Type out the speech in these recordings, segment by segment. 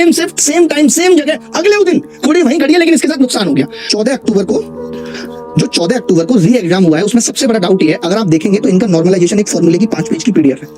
Same shift same time same जगह अगले दिन कुड़ी वहीं खड़ी है, लेकिन इसके साथ नुकसान हो गया। 14 अक्टूबर को री एग्जाम हुआ है, उसमें सबसे बड़ा डाउट ये है, अगर आप देखेंगे तो इनका नॉर्मलाइजेशन एक फॉर्मूले की 5 पेज की पीडीएफ है।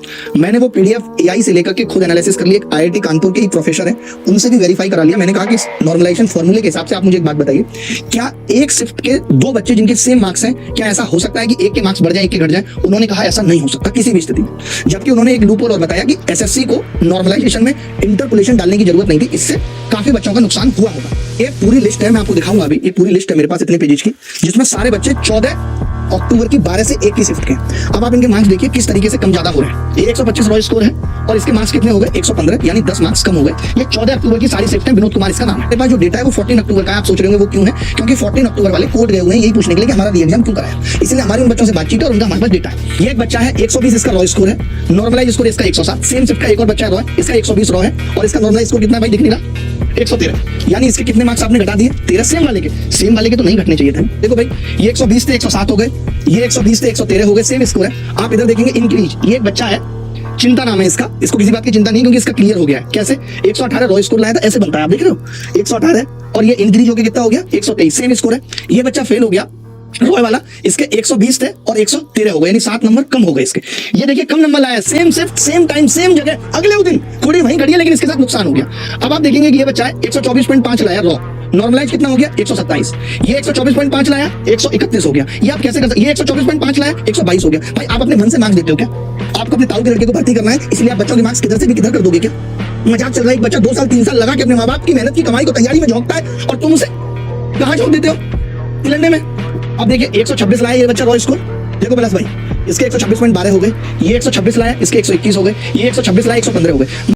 मैंने वो पीडीएफ एआई से लेकर के खुद एनालिसिस कर लिया। एक आईआईटी कानपुर के एक प्रोफेसर है, उनसे भी वेरीफाई करा लिया। मैंने कहा कि इस नॉर्मलाइजेशन फॉर्मूले के हिसाब से आप मुझे एक बात बताइए, क्या एक शिफ्ट के 2 बच्चे जिनके सेम मार्क्स हैं, क्या ऐसा हो सकता है कि एक के मार्क्स बढ़ जाए एक के घट जाए? उन्होंने कहा ऐसा नहीं हो सकता किसी भी स्थिति में। जबकि उन्होंने एक लूपहोल और बताया कि एसएससी को नॉर्मलाइजेशन में इंटरपोलेशन डालने की जरूरत नहीं थी, इससे काफी बच्चों का नुकसान हुआ होगा। एक पूरी लिस्ट है, मैं आपको दिखाऊंगा अभी। ये पूरी लिस्ट है मेरे पास इतने पेजेस की, जिसमें सारे बच्चे 14 अक्टूबर की 12 से 1 की शिफ्ट के। अब आप इनके मार्क्स देखिए किस तरीके से कम ज्यादा हो रहे हैं। ये 125 रॉय स्कोर है और इसके मार्क्स कितने हो गए? 115, यानी 10 मार्क्स कम हो गए। ये 14 अक्टूबर की सारी शिफ्ट है। विनोद कुमार इसका नाम है। मेरे पास जो डेटा है वो 14 अक्टूबर का है। आप सोच रहे होंगे वो क्यों है? क्योंकि 14 अक्टूबर वाले कोर्ट गए हुए हैं यही पूछने के लिए कि हमारा री एग्जाम क्यों कराया। इसलिए हमारे उन बच्चों से बातचीत है और उनका हमारे पास डेटा है। ये एक बच्चा है 120 इसका रॉय स्कोर है, नॉर्मलाइज स्कोर इसका 107। सेम शिफ्ट का एक और बच्चा है रॉय, इसका 120 रॉय है और इसका नॉर्मलाइज स्कोर कितना है भाई? दिख नहीं रहा, 113। यानी इसके कितने मार्क्स आपने घटा दिए? 13। सेम वाले के तो नहीं घटने चाहिए थे। देखो भाई, ये 120 थे 107 हो गए, ये 120 थे 113 हो गए, सेम स्कोर है। आप इधर देखेंगे इंक्रीज। ये एक बच्चा है, चिंता नाम है इसका, इसको किसी बात की चिंता नहीं क्योंकि इसका क्लियर हो गया है। कैसे? 118 रॉय स्कोर लाया था, ऐसे बनता है, आप देख रहे हो 118 और ये इंक्रीज होकर कितना हो गया? 123। सेम स्कोर है। ये बच्चा फेल हो गया रॉय वाला, इसके 120 थे और 113 हो गए, यानी 7 नंबर कम हो गए इसके। ये देखिए कम नंबर लाया, same shift same time same जगह अगले दिन कुड़ी वहीं खड़ी है, लेकिन इसके साथ नुकसान हो गया। अब आप देखेंगे कि ये बच्चा है 124.5 लाया रॉ, नॉर्मलाइज कितना हो गया? 127। ये 124.5 लाया 131 हो गया। ये आप कैसे कर सकते? ये 124.5 लाया 122 हो गया। भाई आप अपने मन से मार्क्स देते हो क्या? आपको अपने ताऊ के लड़के को भर्ती करना है, इसलिए आप बच्चों के मार्क्स किधर से भी किधर कर दोगे क्या? मजाक चल रहा है? एक बच्चा 2 साल 3 साल लगा के अपने माँ बाप की मेहनत की कमाई को तैयारी में झोंकता है और तुम उसे कहाँ झोंक देते हो? लड़ने में। अब देखिए 126 लाया ये बच्चा रॉय स्कोर, देखो प्लस भाई, इसके 126.12 हो गए। ये 126 लाया, इसके 121 हो गए। ये 126 लाया 115 हो गए।